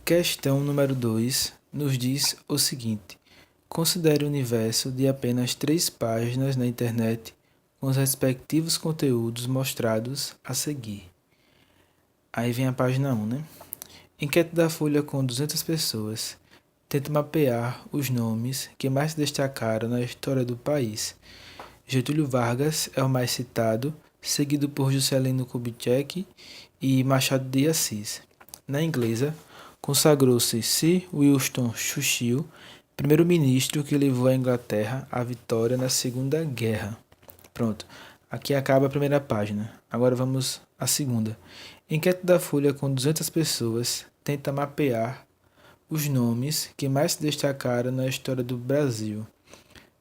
Questão número 2 nos diz o seguinte: considere o universo de apenas 3 páginas na internet com os respectivos conteúdos mostrados a seguir. Aí vem a página 1, né? Enquete da Folha com 200 pessoas. Tenta mapear os nomes que mais se destacaram na história do país. Getúlio Vargas é o mais citado, seguido por Juscelino Kubitschek e Machado de Assis. Na inglesa, consagrou-se Sir Winston Churchill, primeiro-ministro que levou a Inglaterra à vitória na Segunda Guerra. Pronto, aqui acaba a primeira página. Agora vamos à segunda. Enquete da Folha com 200 pessoas tenta mapear os nomes que mais se destacaram na história do Brasil.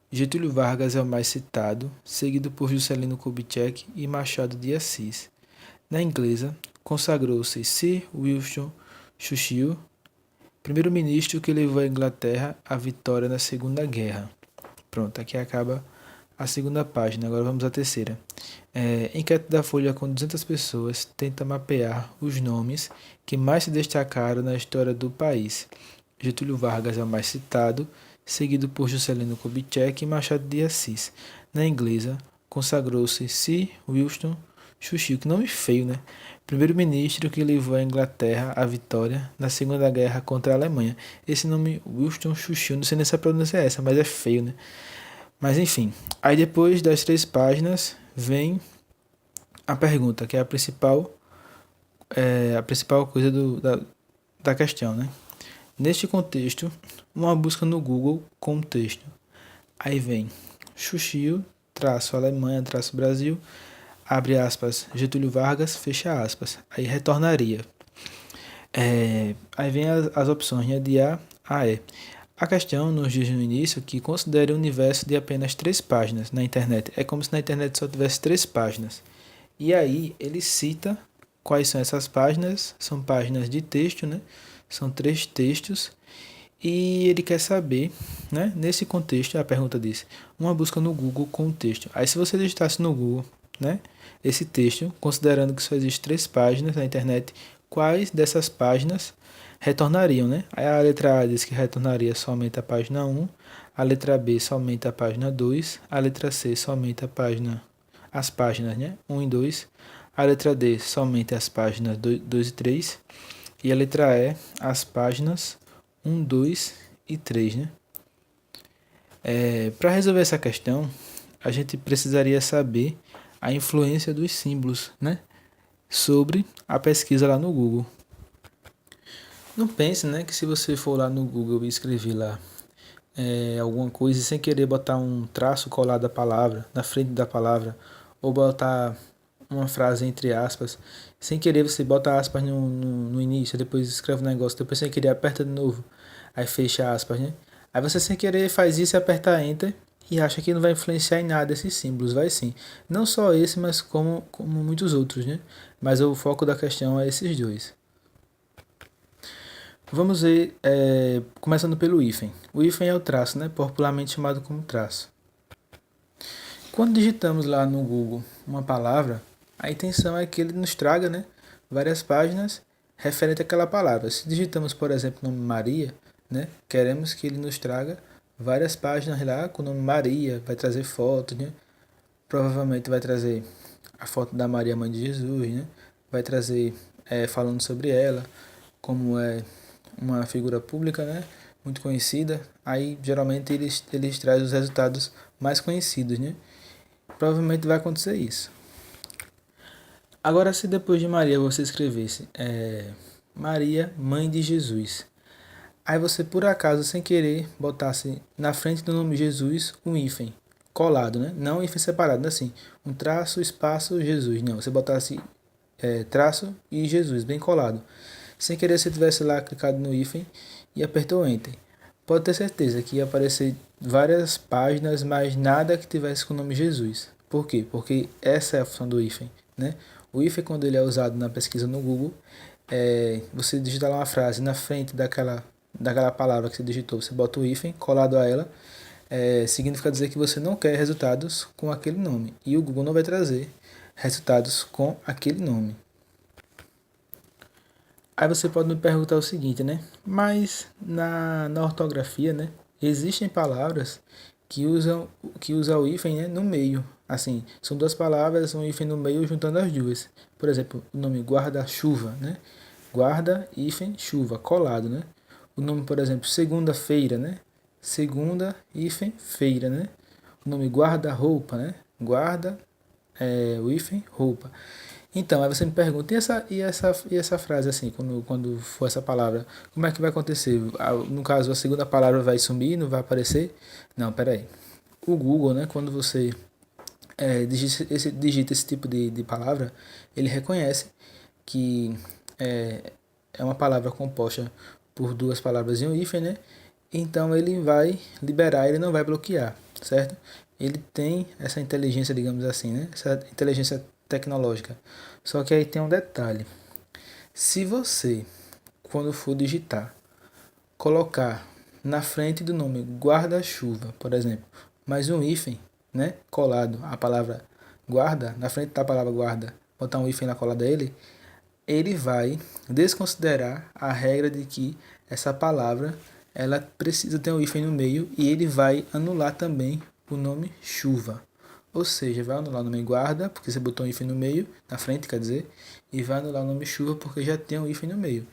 Getúlio Vargas é o mais citado, seguido por Juscelino Kubitschek e Machado de Assis. Na inglesa, consagrou-se Sir Winston Churchill, primeiro-ministro que levou a Inglaterra à vitória na Segunda Guerra. Pronto, aqui acaba a segunda página. Agora vamos à terceira. Enquete da Folha com 200 pessoas tenta mapear os nomes que mais se destacaram na história do país. Getúlio Vargas é o mais citado, seguido por Juscelino Kubitschek e Machado de Assis. Na inglesa, consagrou-se Sir Winston Churchill, que nome feio, né? Primeiro-ministro que levou a Inglaterra à vitória na Segunda Guerra contra a Alemanha. Esse nome Winston Churchill, não sei nem se a pronúncia é essa, mas é feio, né? Mas enfim, aí depois das 3 páginas vem a pergunta, que é a principal coisa da questão, né? Neste contexto, uma busca no Google com o texto. Aí vem Churchill, Alemanha, Brasil, abre aspas, Getúlio Vargas, fecha aspas. Aí retornaria. Aí vem as opções, né, de A a E. A questão nos diz no início que considere um universo de apenas 3 páginas na internet. É como se na internet só tivesse 3 páginas. E aí ele cita quais são essas páginas. São páginas de texto, né? São 3 textos. E ele quer saber, né? Nesse contexto, a pergunta diz, uma busca no Google com o texto. Aí se você digitasse no Google, né, esse texto, considerando que só existe 3 páginas na internet, quais dessas páginas retornariam, né? Aí a letra A diz que retornaria somente a página 1, a letra B somente a página 2, a letra C somente as páginas, né, 1 e 2, a letra D somente as páginas 2 e 3, e a letra E as páginas 1, 2 e 3, né? Para resolver essa questão, a gente precisaria saber a influência dos símbolos, né, sobre a pesquisa lá no Google. Não pense, né, que se você for lá no Google e escrever lá alguma coisa e sem querer botar um traço colado à palavra, na frente da palavra, ou botar uma frase entre aspas, sem querer você bota aspas no início, depois escreve um negócio, depois sem querer aperta de novo, aí fecha aspas, né? Aí você sem querer faz isso e aperta Enter e acha que não vai influenciar em nada esses símbolos, vai sim. Não só esse, mas como muitos outros, né? Mas o foco da questão é esses dois. Vamos ver, começando pelo hífen. O hífen é o traço, né? Popularmente chamado como traço. Quando digitamos lá no Google uma palavra, a intenção é que ele nos traga, né, várias páginas referente àquela palavra. Se digitamos, por exemplo, o nome Maria, né, queremos que ele nos traga várias páginas lá com o nome Maria, vai trazer fotos, né? Provavelmente vai trazer a foto da Maria, mãe de Jesus, né? Vai trazer falando sobre ela, como é uma figura pública, né, muito conhecida. Aí geralmente eles trazem os resultados mais conhecidos, né? Provavelmente vai acontecer isso. Agora, se depois de Maria você escrevesse Maria, mãe de Jesus, aí você por acaso, sem querer, botasse na frente do nome Jesus um hífen colado, né? Não um hífen separado, né? Assim, um traço, espaço, Jesus. Não, você botasse traço e Jesus, bem colado. Sem querer, você tivesse lá clicado no hífen e apertou Enter. Pode ter certeza que ia aparecer várias páginas, mas nada que tivesse com o nome Jesus. Por quê? Porque essa é a função do hífen, né? O hífen, quando ele é usado na pesquisa no Google, você digita lá uma frase na frente daquela palavra que você digitou, você bota o hífen colado a ela, significa dizer que você não quer resultados com aquele nome. E o Google não vai trazer resultados com aquele nome. Aí você pode me perguntar o seguinte, né? Mas na ortografia, né? Existem palavras que usam o hífen, né, no meio. Assim, são duas palavras, um hífen no meio juntando as duas. Por exemplo, o nome guarda-chuva, né? Guarda, hífen, chuva, colado, né? O nome, por exemplo, segunda-feira, né? Segunda, hífen, feira, né? O nome guarda-roupa, né? Guarda, o hífen, roupa. Então, aí você me pergunta, e essa frase assim, quando for essa palavra, como é que vai acontecer? No caso, a segunda palavra vai sumir, não vai aparecer? Não, peraí. O Google, né, quando você digita esse tipo de palavra, ele reconhece que é uma palavra composta por duas palavras e um hífen, né? Então ele vai liberar, ele não vai bloquear, certo? Ele tem essa inteligência, digamos assim, né? Essa inteligência tecnológica. Só que aí tem um detalhe. Se você, quando for digitar, colocar na frente do nome guarda-chuva, por exemplo, mais um hífen, né, colado a palavra guarda, na frente da palavra guarda, botar um hífen na cola dele, ele vai desconsiderar a regra de que essa palavra ela precisa ter um hífen no meio e ele vai anular também o nome chuva. Ou seja, vai anular o nome guarda, porque você botou um hífen no meio, na frente, quer dizer, e vai anular o nome chuva, porque já tem um hífen no meio.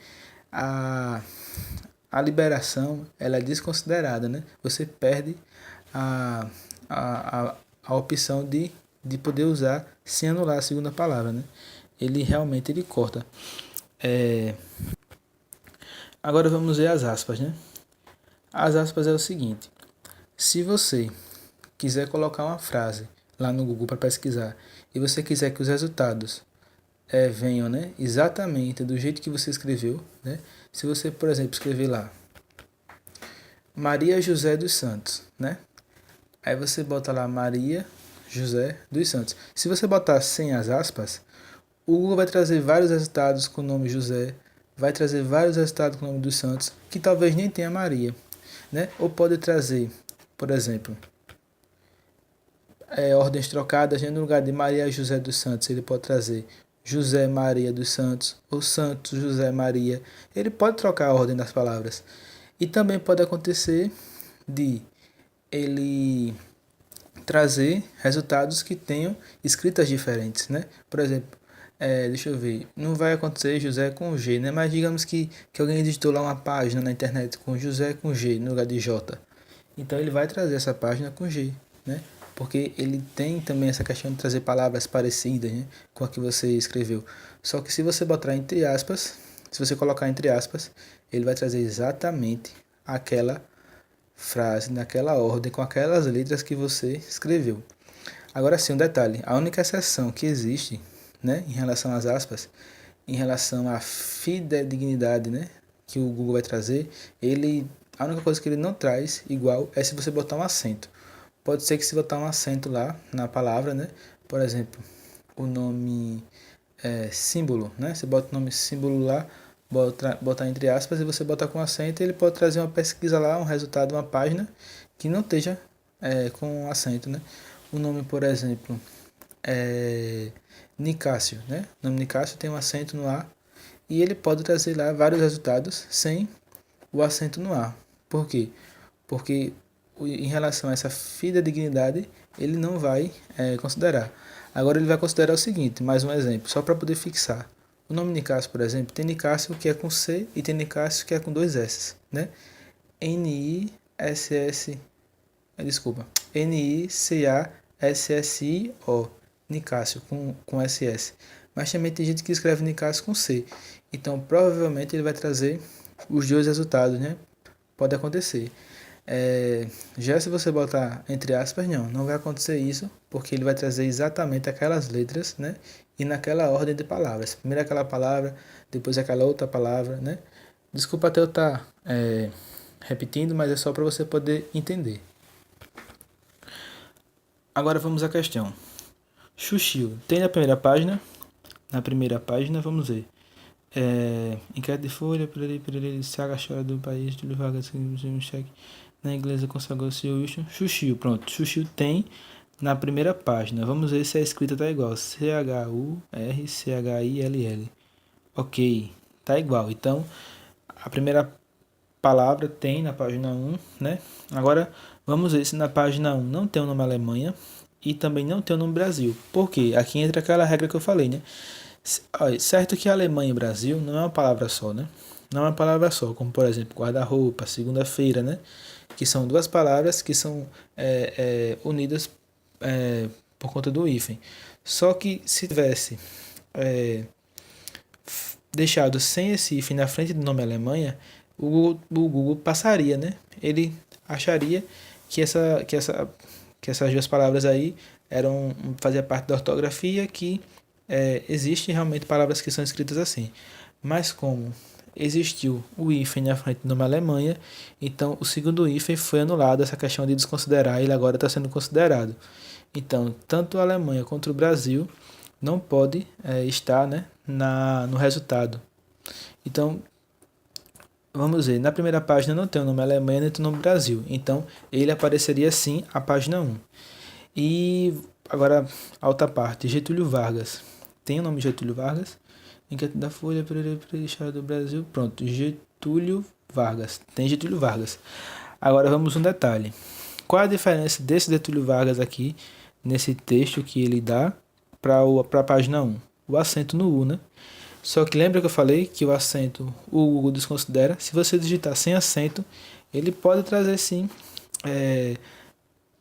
A, a liberação ela é desconsiderada, né? Você perde a, a opção de poder usar sem anular a segunda palavra, né? Ele realmente ele corta. Agora vamos ver as aspas, né? As aspas é o seguinte: se você quiser colocar uma frase lá no Google para pesquisar e você quiser que os resultados venham, né, exatamente do jeito que você escreveu, né? Se você, por exemplo, escrever lá Maria José dos Santos, né? Aí você bota lá Maria José dos Santos. Se você botar sem as aspas, o Google vai trazer vários resultados com o nome José, vai trazer vários resultados com o nome dos Santos, que talvez nem tenha Maria, né? Ou pode trazer, por exemplo, ordens trocadas, né? No lugar de Maria José dos Santos, ele pode trazer José Maria dos Santos ou Santos José Maria. Ele pode trocar a ordem das palavras. E também pode acontecer de ele trazer resultados que tenham escritas diferentes, né? Por exemplo, deixa eu ver, não vai acontecer José com G, né? Mas digamos que alguém digitou lá uma página na internet com José com G no lugar de J. Então ele vai trazer essa página com G, né? Porque ele tem também essa questão de trazer palavras parecidas, né, com a que você escreveu. Só que se você botar entre aspas, se você colocar entre aspas, ele vai trazer exatamente aquela frase naquela ordem com aquelas letras que você escreveu. Agora sim, um detalhe, a única exceção que existe, né, em relação às aspas, em relação à fidedignidade, né, que o Google vai trazer, a única coisa que ele não traz igual é se você botar um acento. Pode ser que se botar um acento lá na palavra, né, por exemplo, o nome símbolo, né, você bota o nome símbolo lá, botar entre aspas e você botar com acento, ele pode trazer uma pesquisa lá, um resultado, uma página que não esteja com acento, né. O nome, por exemplo, Nicásio, né? O nome Nicásio tem um acento no A e ele pode trazer lá vários resultados sem o acento no A. Por quê? Porque em relação a essa fidedignidade, ele não vai considerar. Agora ele vai considerar o seguinte, mais um exemplo, só para poder fixar. O nome Nicásio, por exemplo, tem Nicásio que é com C e tem Nicásio que é com dois S, né? N-I-S-S, desculpa, N-I-C-A-S-S-I-O, Nicásio com SS. Mas também tem gente que escreve Nicásio com C. Então provavelmente ele vai trazer os dois resultados, né? Pode acontecer. Já se você botar entre aspas, não vai acontecer isso, porque ele vai trazer exatamente aquelas letras, né? E naquela ordem de palavras. Primeiro aquela palavra, depois aquela outra palavra, né? Desculpa até eu estar repetindo, mas é só para você poder entender. Agora vamos à questão. Xuxiu, tem na primeira página? Na primeira página, vamos ver. Enquete de folha, se agachou do país, Túlio Vargas, um cheque. Na inglesa consagrou-se o Wilson. Xuxiu, pronto. Xuxiu tem na primeira página. Vamos ver se a escrita tá igual. C-H-U-R-C-H-I-L-L. Ok. tá igual. Então, a primeira palavra tem na página 1, né? Agora, vamos ver se na página 1 não tem o nome Alemanha e também não tem o nome Brasil. Por quê? Aqui entra aquela regra que eu falei, né? Certo que Alemanha e Brasil não é uma palavra só, né? Não é uma palavra só, como por exemplo guarda-roupa, segunda-feira, né? Que são duas palavras que são unidas por conta do hífen. Só que se tivesse deixado sem esse hífen na frente do nome Alemanha, o Google passaria, né? Ele acharia que essas duas palavras aí fazia parte da ortografia, que existem realmente palavras que são escritas assim. Mas como existiu o hífen na frente do nome Alemanha, então o segundo hífen foi anulado, essa questão de desconsiderar, ele agora está sendo considerado. Então, tanto a Alemanha quanto o Brasil não pode estar, né, no resultado. Então, vamos ver, na primeira página não tem o nome Alemanha nem o nome Brasil, então ele apareceria sim a página 1. E agora a outra parte, Getúlio Vargas. Tem o nome Getúlio Vargas? Enquete da Folha, Estado do Brasil, pronto, Getúlio Vargas. Tem Getúlio Vargas. Agora vamos um detalhe. Qual a diferença desse Getúlio Vargas aqui, nesse texto que ele dá, para a página 1? O acento no U, né? Só que lembra que eu falei que o acento o Google desconsidera? Se você digitar sem acento, ele pode trazer sim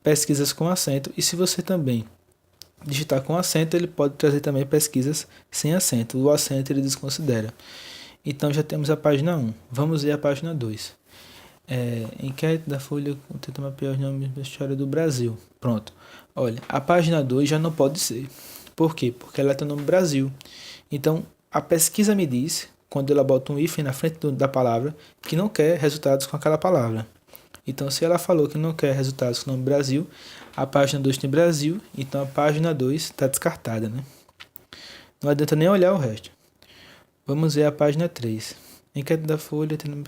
pesquisas com acento. E se você também digitar com acento, ele pode trazer também pesquisas sem acento. O acento ele desconsidera. Então já temos a página 1. Vamos ver a página 2. Enquete da Folha tenta mapear os nomes da história do Brasil. Pronto. Olha, a página 2 já não pode ser. Por quê? Porque ela tem o nome Brasil. Então, a pesquisa me diz, quando ela bota um hífen na frente da palavra, que não quer resultados com aquela palavra. Então, se ela falou que não quer resultados com o nome Brasil, a página 2 tem Brasil, então a página 2 está descartada, né? Não adianta nem olhar o resto. Vamos ver a página 3. Enquete da Folha, tem nome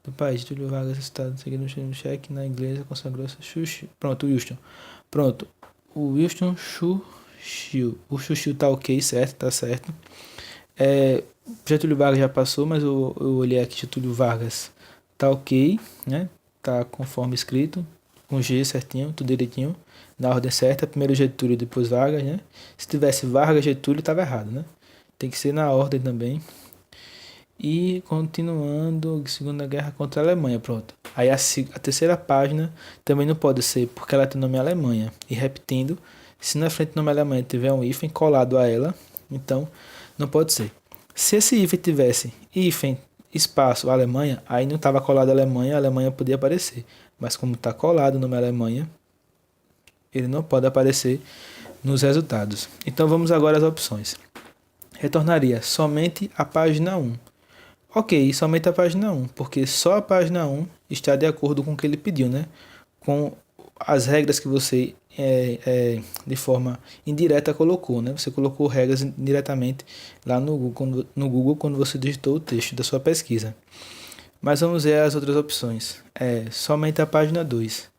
do país, Getúlio Vargas, estado, seguido no cheque, na inglesa, consagrou-se, pronto, o Houston. Pronto, o Winston Churchill. O Churchill tá ok, certo, tá certo. Getúlio Vargas já passou, mas eu olhei aqui, Getúlio Vargas tá ok, né? Tá conforme escrito, com G certinho, tudo direitinho, na ordem certa, primeiro Getúlio, depois Vargas, né? Se tivesse Vargas, Getúlio, tava errado, né? Tem que ser na ordem também. E continuando, Segunda Guerra contra a Alemanha, pronto. Aí a terceira página também não pode ser, porque ela tem o nome Alemanha. E repetindo, se na frente do nome Alemanha tiver um hífen colado a ela, então não pode ser. Se esse hífen tivesse hífen, espaço, Alemanha, aí não estava colado a Alemanha podia aparecer. Mas como está colado o nome Alemanha, ele não pode aparecer nos resultados. Então vamos agora às opções. Retornaria somente a página 1. Ok, somente a página 1, porque só a página 1 está de acordo com o que ele pediu, né? Com as regras que você de forma indireta colocou, né? Você colocou regras diretamente lá no Google quando você digitou o texto da sua pesquisa. Mas vamos ver as outras opções. Somente a página 2.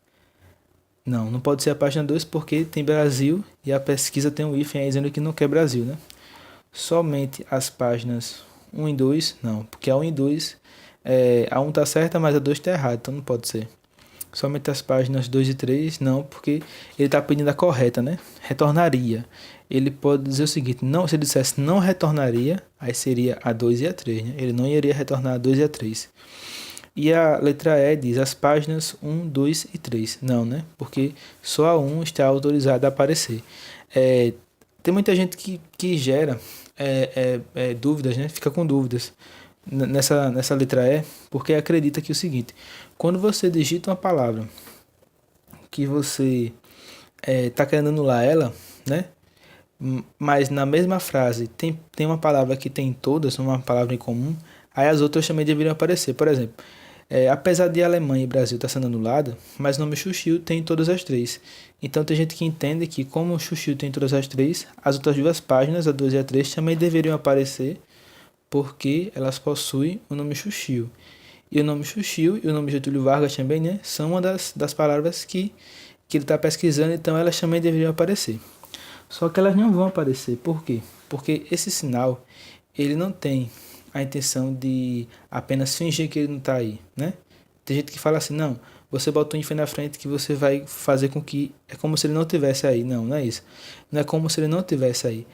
Não pode ser a página 2 porque tem Brasil e a pesquisa tem um hífen aí dizendo que não quer Brasil, né? Somente as páginas 1 e 2, não, porque a 1 e 2, a 1 tá certa, mas a 2 tá errada, então não pode ser. Somente as páginas 2 e 3, não, porque ele tá pedindo a correta, né? Retornaria. Ele pode dizer o seguinte, não, se ele dissesse não retornaria, aí seria a 2 e a 3, né? Ele não iria retornar a 2 e a 3. E a letra E diz as páginas 1, 2 e 3. Não, né? Porque só a 1 está autorizada a aparecer. Tem muita gente que gera dúvidas, né? Fica com dúvidas nessa letra E, porque acredita que é o seguinte, quando você digita uma palavra que você está querendo anular ela, né? Mas na mesma frase tem uma palavra que tem todas, uma palavra em comum, aí as outras também deveriam aparecer. Por exemplo, apesar de Alemanha e Brasil estar sendo anulada, mas o nome Churchill tem todas as três. Então tem gente que entende que como o Churchill tem todas as três, as outras duas páginas, a 2 e a 3, também deveriam aparecer porque elas possuem o nome Churchill. E o nome Churchill e o nome Getúlio Vargas também, né, são uma das palavras que ele está pesquisando, então elas também deveriam aparecer. Só que elas não vão aparecer, por quê? Porque esse sinal, ele não tem a intenção de apenas fingir que ele não está aí, né? Tem gente que fala assim, não, você bota um hífen na frente que você vai fazer com que é como se ele não tivesse aí. Não, não é isso. Não é como se ele não tivesse aí.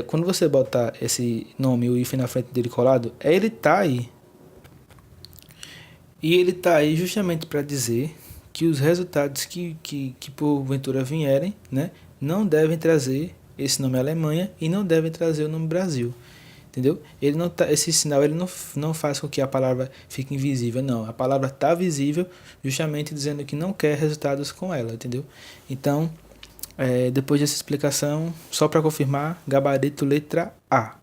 Quando você botar esse nome, o hífen na frente dele colado, ele tá aí. E ele tá aí justamente para dizer que os resultados que porventura vierem, né, não devem trazer esse nome Alemanha e não devem trazer o nome Brasil. Entendeu? Ele não tá, esse sinal ele não faz com que a palavra fique invisível, não. A palavra está visível justamente dizendo que não quer resultados com ela, entendeu? Então, depois dessa explicação, só para confirmar, gabarito letra A.